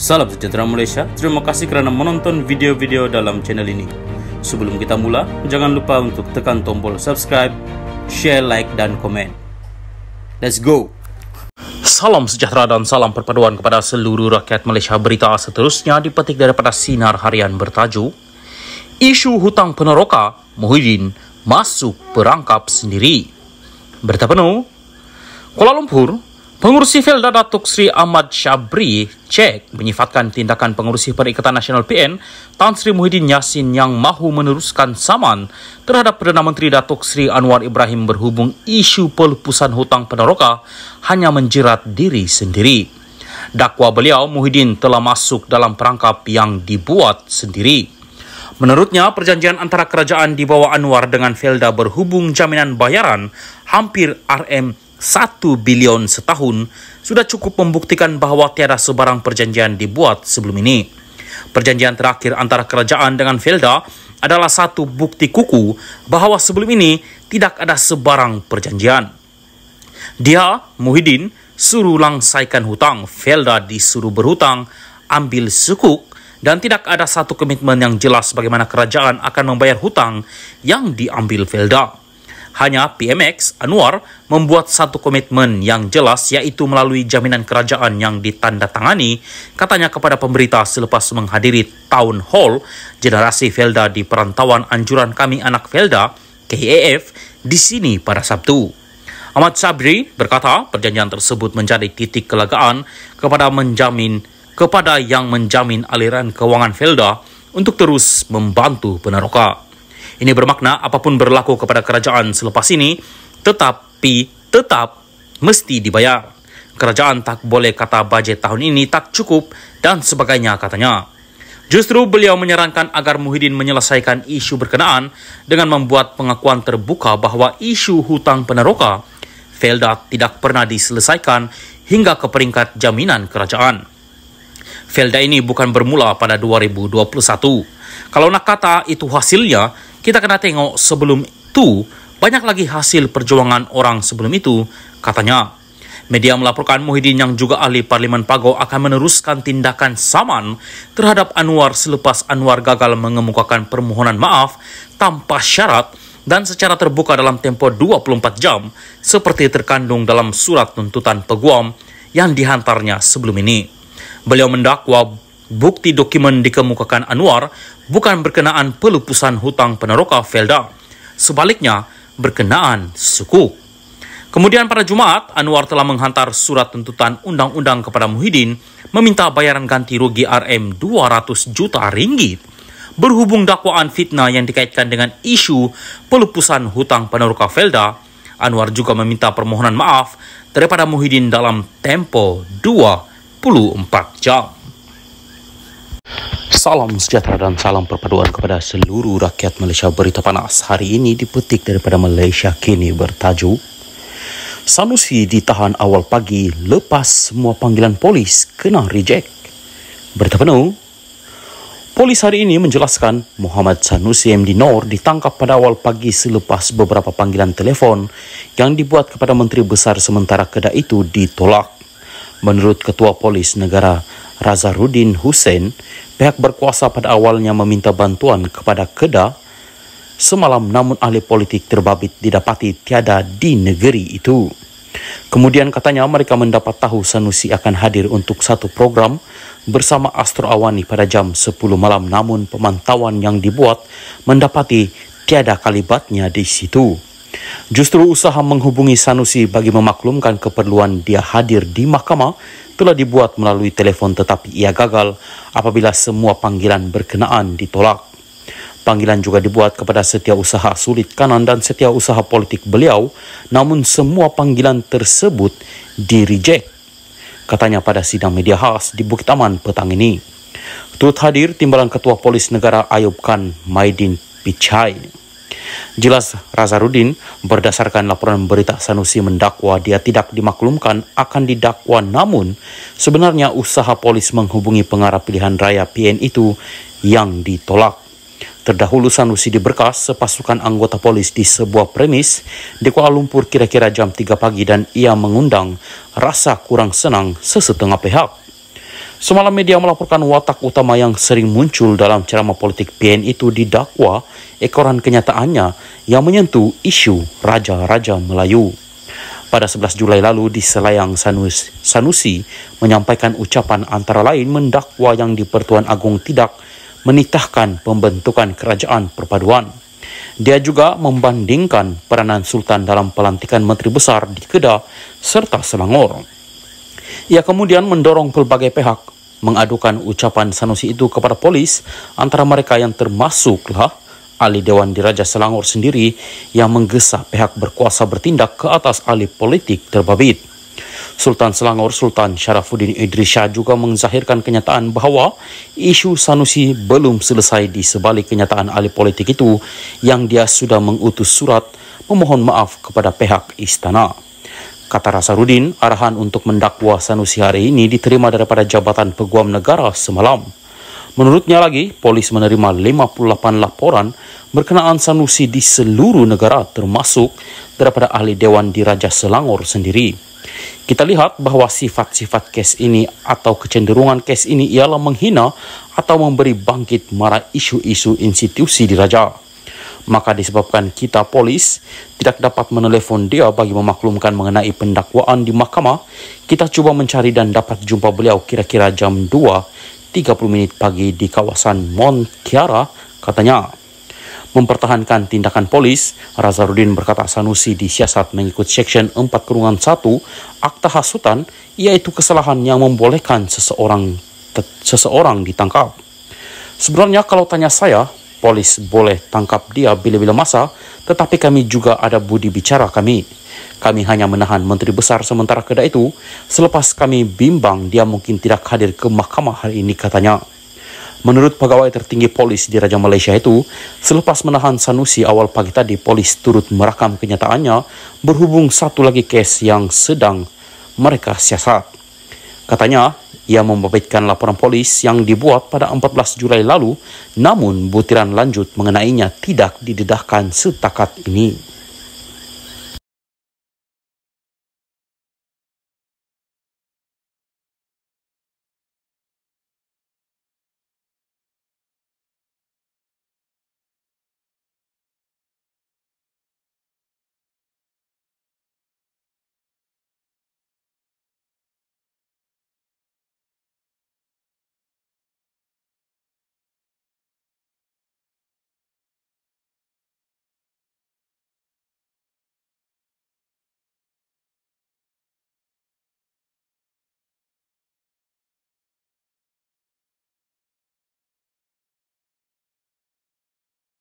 Salam sejahtera Malaysia, terima kasih kerana menonton video-video dalam channel ini. Sebelum kita mula, jangan lupa untuk tekan tombol subscribe, share, like dan komen. Let's go! Salam sejahtera dan salam perpaduan kepada seluruh rakyat Malaysia. Berita seterusnya dipetik daripada Sinar Harian bertajuk Isu hutang peneroka, Muhyiddin masuk perangkap sendiri. Berita penuh, Kuala Lumpur, Pengurusi Felda Datuk Seri Ahmad Syabri cek menyifatkan tindakan Pengurusi Perikatan Nasional PN Tan Sri Muhyiddin Yassin yang mahu meneruskan saman terhadap Perdana Menteri Datuk Seri Anwar Ibrahim berhubung isu pelepasan hutang peneroka hanya menjerat diri sendiri. Dakwa beliau, Muhyiddin telah masuk dalam perangkap yang dibuat sendiri. Menurutnya, perjanjian antara kerajaan di bawah Anwar dengan Felda berhubung jaminan bayaran hampir RM1 bilion setahun sudah cukup membuktikan bahawa tiada sebarang perjanjian dibuat sebelum ini. Perjanjian terakhir antara kerajaan dengan Felda adalah satu bukti kuku bahawa sebelum ini tidak ada sebarang perjanjian. Dia, Muhyiddin, suruh langsaikan hutang, Felda disuruh berhutang, ambil sukuk, dan tidak ada satu komitmen yang jelas bagaimana kerajaan akan membayar hutang yang diambil Felda. Hanya PMX, Anwar, membuat satu komitmen yang jelas iaitu melalui jaminan kerajaan yang ditandatangani, katanya kepada pemberita selepas menghadiri Town Hall Generasi Felda di Perantauan Anjuran Kami Anak Felda, KAF, di sini pada Sabtu. Ahmad Syabri berkata perjanjian tersebut menjadi titik kelegaan kepada yang menjamin aliran kewangan Felda untuk terus membantu peneroka. Ini bermakna apapun berlaku kepada kerajaan selepas ini, tetap mesti dibayar. Kerajaan tak boleh kata bajet tahun ini tak cukup dan sebagainya, katanya. Justru beliau menyarankan agar Muhyiddin menyelesaikan isu berkenaan dengan membuat pengakuan terbuka bahawa isu hutang peneroka Felda tidak pernah diselesaikan hingga ke peringkat jaminan kerajaan. Felda ini bukan bermula pada 2021. Kalau nak kata itu hasilnya, kita kena tengok sebelum itu banyak lagi hasil perjuangan orang sebelum itu, katanya. Media melaporkan Muhyiddin yang juga ahli Parlimen Pago akan meneruskan tindakan saman terhadap Anwar selepas Anwar gagal mengemukakan permohonan maaf tanpa syarat dan secara terbuka dalam tempoh 24 jam seperti terkandung dalam surat tuntutan peguam yang dihantarnya sebelum ini. Beliau mendakwa bukti dokumen dikemukakan Anwar bukan berkenaan pelepasan hutang peneroka Felda, sebaliknya berkenaan sukuk. Kemudian pada Jumaat, Anwar telah menghantar surat tuntutan undang-undang kepada Muhyiddin meminta bayaran ganti rugi RM200 juta ringgit berhubung dakwaan fitnah yang dikaitkan dengan isu pelepasan hutang peneroka Felda. Anwar juga meminta permohonan maaf daripada Muhyiddin dalam tempoh 24 jam. Salam sejahtera dan salam perpaduan kepada seluruh rakyat Malaysia. Berita panas hari ini dipetik daripada Malaysia Kini bertajuk Sanusi ditahan awal pagi lepas semua panggilan polis kena reject. Berita penuh, polis hari ini menjelaskan Muhammad Sanusi MD Nor ditangkap pada awal pagi selepas beberapa panggilan telefon yang dibuat kepada Menteri Besar sementara Kedah itu ditolak. Menurut Ketua Polis Negara Razarudin Hussein, pihak berkuasa pada awalnya meminta bantuan kepada Kedah semalam namun ahli politik terbabit didapati tiada di negeri itu. Kemudian katanya mereka mendapat tahu Sanusi akan hadir untuk satu program bersama Astro Awani pada jam 10 malam namun pemantauan yang dibuat mendapati tiada kalibatnya di situ. Justru usaha menghubungi Sanusi bagi memaklumkan keperluan dia hadir di mahkamah telah dibuat melalui telefon tetapi ia gagal apabila semua panggilan berkenaan ditolak. Panggilan juga dibuat kepada Setiausaha Sulit Kanan dan Setiausaha Politik beliau namun semua panggilan tersebut di-reject, katanya pada sidang media khas di Bukit Aman petang ini. Turut hadir Timbalan Ketua Polis Negara Ayub Khan Maidin Pichai. Jelas Razarudin berdasarkan laporan berita Sanusi mendakwa dia tidak dimaklumkan akan didakwa namun sebenarnya usaha polis menghubungi pengarah pilihan raya PN itu yang ditolak. Terdahulu Sanusi diberkas sepasukan anggota polis di sebuah premis di Kuala Lumpur kira-kira jam 3 pagi dan ia mengundang rasa kurang senang sesetengah pihak. Semalam media melaporkan watak utama yang sering muncul dalam ceramah politik PN itu didakwa ekoran kenyataannya yang menyentuh isu Raja-Raja Melayu. Pada 11 Julai lalu di Selayang, Sanusi menyampaikan ucapan antara lain mendakwa yang di Pertuan Agong tidak menitahkan pembentukan kerajaan perpaduan. Dia juga membandingkan peranan Sultan dalam pelantikan Menteri Besar di Kedah serta Selangor. Ia kemudian mendorong pelbagai pihak mengadukan ucapan Sanusi itu kepada polis, antara mereka yang termasuklah ahli Dewan Diraja Selangor sendiri yang menggesa pihak berkuasa bertindak ke atas ahli politik terbabit. Sultan Selangor Sultan Syarafuddin Idris Shah juga menzahirkan kenyataan bahawa isu Sanusi belum selesai di sebalik kenyataan ahli politik itu yang dia sudah mengutus surat memohon maaf kepada pihak istana. Kata Rasaruddin, arahan untuk mendakwa Sanusi hari ini diterima daripada Jabatan Peguam Negara semalam. Menurutnya lagi, polis menerima 58 laporan berkenaan Sanusi di seluruh negara termasuk daripada ahli Dewan Diraja Selangor sendiri. Kita lihat bahawa sifat-sifat kes ini atau kecenderungan kes ini ialah menghina atau memberi bangkit marah isu-isu institusi diraja. Maka disebabkan kita polis tidak dapat menelefon dia bagi memaklumkan mengenai pendakwaan di mahkamah, kita cuba mencari dan dapat jumpa beliau kira-kira jam 2.30 pagi di kawasan Mont Kiara, katanya. Mempertahankan tindakan polis, Rasaruddin berkata Sanusi disiasat mengikut Seksyen 4-1 Akta Hasutan, iaitu kesalahan yang membolehkan seseorang ditangkap. Sebenarnya kalau tanya saya, polis boleh tangkap dia bila-bila masa, tetapi kami juga ada budi bicara kami. Kami hanya menahan Menteri Besar sementara Kedah itu, selepas kami bimbang dia mungkin tidak hadir ke mahkamah hari ini, katanya. Menurut pegawai tertinggi polis di Raja Malaysia itu, selepas menahan Sanusi awal pagi tadi, polis turut merakam kenyataannya berhubung satu lagi kes yang sedang mereka siasat. Katanya, ia membabitkan laporan polis yang dibuat pada 14 Julai lalu, namun butiran lanjut mengenainya tidak didedahkan setakat ini.